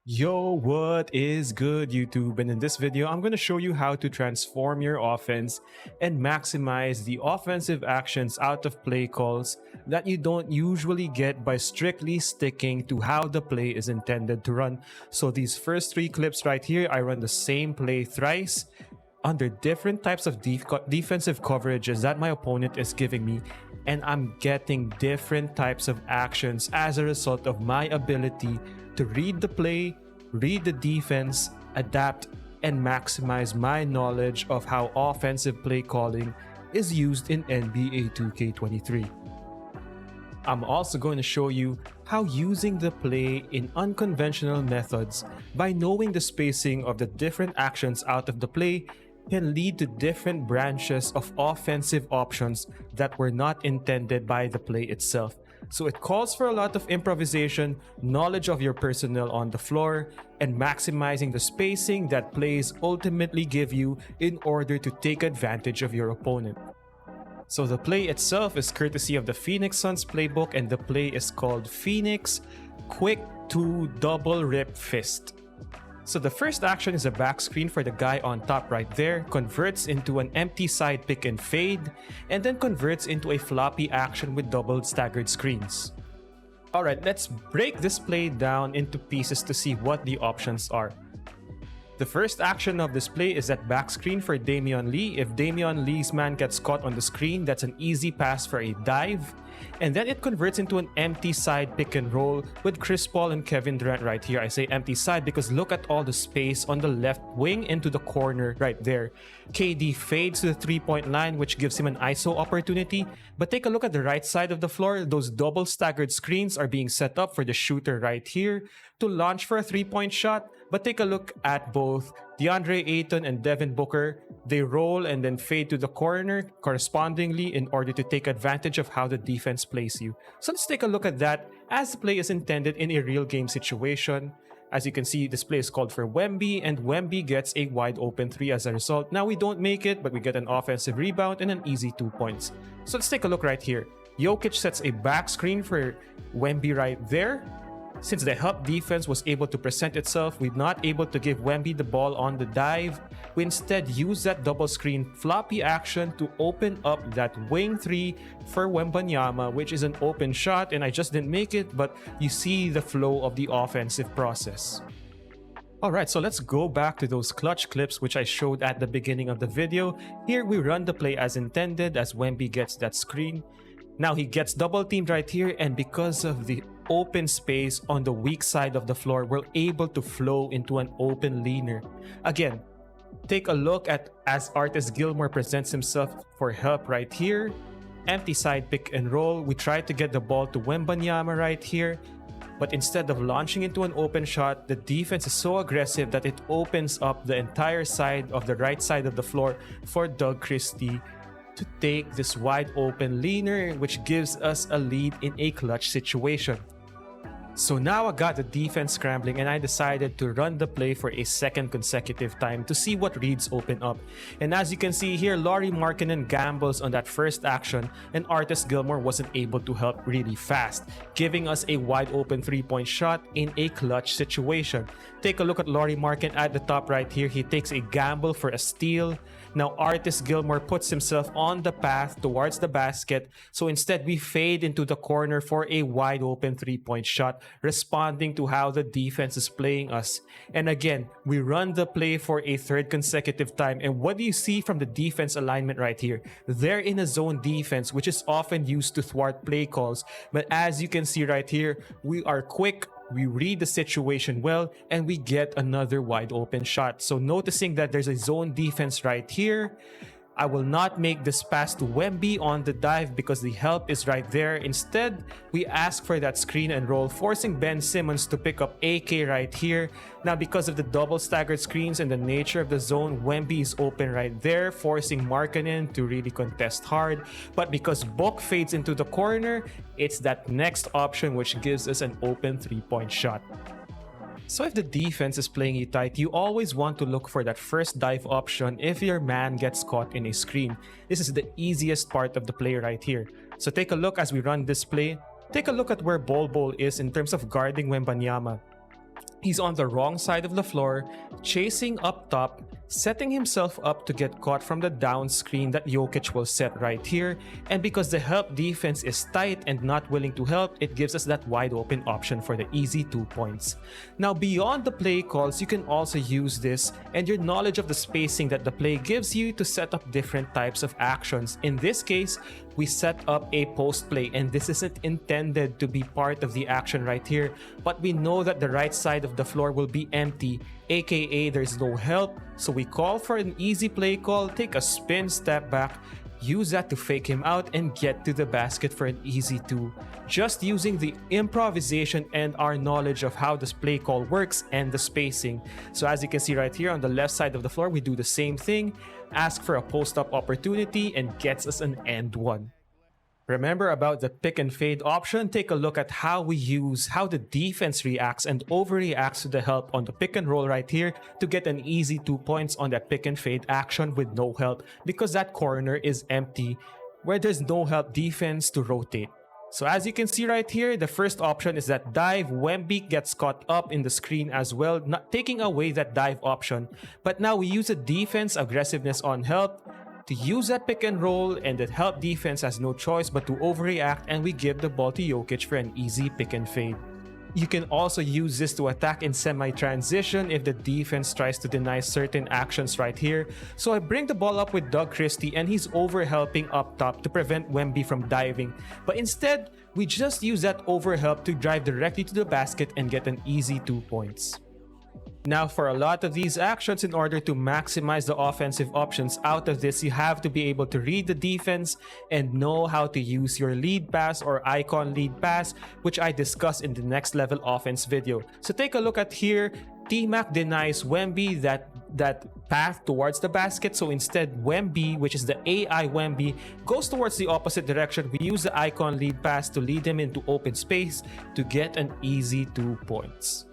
Yo, what is good, YouTube? And in this video, I'm going to show you how to transform your offense and maximize the offensive actions out of play calls that you don't usually get by strictly sticking to how the play is intended to run. So these first three clips right here, I run the same play thrice under different types of defensive coverages that my opponent is giving me, and I'm getting different types of actions as a result of my ability to read the play, read the defense, adapt, and maximize my knowledge of how offensive play calling is used in NBA 2K23. I'm also going to show you how using the play in unconventional methods by knowing the spacing of the different actions out of the play can lead to different branches of offensive options that were not intended by the play itself. So it calls for a lot of improvisation, knowledge of your personnel on the floor, and maximizing the spacing that plays ultimately give you in order to take advantage of your opponent. So the play itself is courtesy of the Phoenix Suns playbook, and the play is called Phoenix Quick 2 Double Rip Fist. So the first action is a back screen for the guy on top right there, converts into an empty side pick and fade, and then converts into a floppy action with double staggered screens. Alright, let's break this play down into pieces to see what the options are. The first action of this play is that back screen for Damian Lee. If Damian Lee's man gets caught on the screen, that's an easy pass for a dive. And then it converts into an empty side pick and roll with Chris Paul and Kevin Durant right here. I say empty side because look at all the space on the left wing into the corner right there. KD fades to the three-point line, which gives him an ISO opportunity. But take a look at the right side of the floor. Those double staggered screens are being set up for the shooter right here to launch for a three-point shot. But take a look at both DeAndre Ayton and Devin Booker. They roll and then fade to the corner correspondingly in order to take advantage of how the defense plays you. So let's take a look at that as the play is intended in a real game situation. As you can see, this play is called for Wemby, and Wemby gets a wide open three as a result. Now we don't make it, but we get an offensive rebound and an easy 2 points. So let's take a look right here. Jokic sets a back screen for Wemby right there. Since the help defense was able to present itself, we're not able to give Wemby the ball on the dive. We instead use that double screen floppy action to open up that wing three for Wembanyama, which is an open shot, and I just didn't make it, but you see the flow of the offensive process. Alright, so let's go back to those clutch clips which I showed at the beginning of the video. Here we run the play as intended as Wemby gets that screen. Now he gets double teamed right here, and because of the open space on the weak side of the floor, we're able to flow into an open leaner. Again, take a look at as Artis Gilmore presents himself for help right here. Empty side pick and roll. We try to get the ball to Wembanyama right here, but instead of launching into an open shot, the defense is so aggressive that it opens up the entire side of the right side of the floor for Doug Christie to take this wide open leaner, which gives us a lead in a clutch situation. So now I got the defense scrambling, and I decided to run the play for a second consecutive time to see what reads open up. And as you can see here, Lauri Markkanen gambles on that first action, and Artis Gilmore wasn't able to help really fast, giving us a wide open three-point shot in a clutch situation. Take a look at Lauri Markkanen at the top right here. He takes a gamble for a steal. Now Artis Gilmore puts himself on the path towards the basket, so instead we fade into the corner for a wide open three-point shot, responding to how the defense is playing us. And again, we run the play for a third consecutive time, and what do you see from the defense alignment right here? They're in a zone defense, which is often used to thwart play calls, but as you can see right here, we are quick, we read the situation well, and we get another wide open shot. So noticing that there's a zone defense right here, I will not make this pass to Wemby on the dive because the help is right there. Instead, we ask for that screen and roll, forcing Ben Simmons to pick up AK right here. Now, because of the double staggered screens and the nature of the zone, Wemby is open right there, forcing Markkanen to really contest hard. But because Book fades into the corner, it's that next option which gives us an open three-point shot. So if the defense is playing you tight, you always want to look for that first dive option if your man gets caught in a screen. This is the easiest part of the play right here. So take a look as we run this play. Take a look at where Bol Bol is in terms of guarding Wembanyama. He's on the wrong side of the floor, chasing up top, setting himself up to get caught from the down screen that Jokic will set right here. And because the help defense is tight and not willing to help, it gives us that wide open option for the easy 2 points. Now, beyond the play calls, you can also use this and your knowledge of the spacing that the play gives you to set up different types of actions. In this case, we set up a post play, and this isn't intended to be part of the action right here, but we know that the right side of the floor will be empty, aka there's no help, so we call for an easy play call, take a spin, step back, use that to fake him out and get to the basket for an easy 2. Just using the improvisation and our knowledge of how this play call works and the spacing. So as you can see right here on the left side of the floor, we do the same thing, ask for a post-up opportunity and gets us an end 1. Remember about the pick and fade option? Take a look at how the defense reacts and overreacts to the help on the pick and roll right here to get an easy 2 points on that pick and fade action with no help, because that corner is empty where there's no help defense to rotate. So as you can see right here, the first option is that dive. Wemby gets caught up in the screen as well, not taking away that dive option. But now we use a defense aggressiveness on help to use that pick and roll, and that help defense has no choice but to overreact, and we give the ball to Jokic for an easy pick and fade. You can also use this to attack in semi-transition if the defense tries to deny certain actions right here. So I bring the ball up with Doug Christie and he's over-helping up top to prevent Wemby from diving. But instead, we just use that over-help to drive directly to the basket and get an easy 2 points. Now, for a lot of these actions, in order to maximize the offensive options out of this, you have to be able to read the defense and know how to use your lead pass or icon lead pass, which I discuss in the next level offense video. So take a look at here. T-Mac denies Wemby that path towards the basket. So instead, Wemby, which is the AI Wemby, goes towards the opposite direction. We use the icon lead pass to lead him into open space to get an easy 2 points.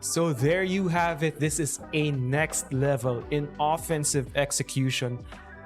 So there you have it. This is a next level in offensive execution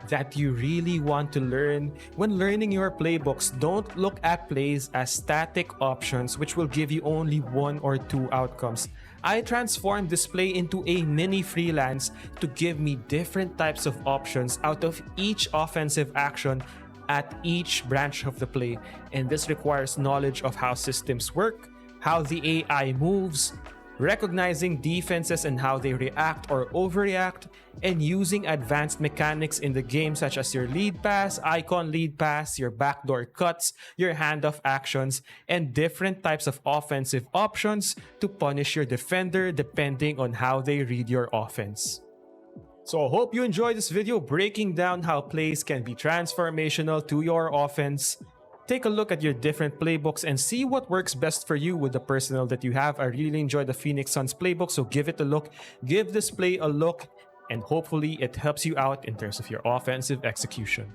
that you really want to learn. When learning your playbooks, don't look at plays as static options which will give you only 1 or 2 outcomes. I transformed this play into a mini freelance to give me different types of options out of each offensive action at each branch of the play. And this requires knowledge of how systems work, how the AI moves, recognizing defenses and how they react or overreact, and using advanced mechanics in the game such as your lead pass, icon lead pass, your backdoor cuts, your handoff actions, and different types of offensive options to punish your defender depending on how they read your offense. So I hope you enjoyed this video breaking down how plays can be transformational to your offense. Take a look at your different playbooks and see what works best for you with the personnel that you have. I really enjoyed the Phoenix Suns playbook, so give it a look, give this play a look, and hopefully it helps you out in terms of your offensive execution.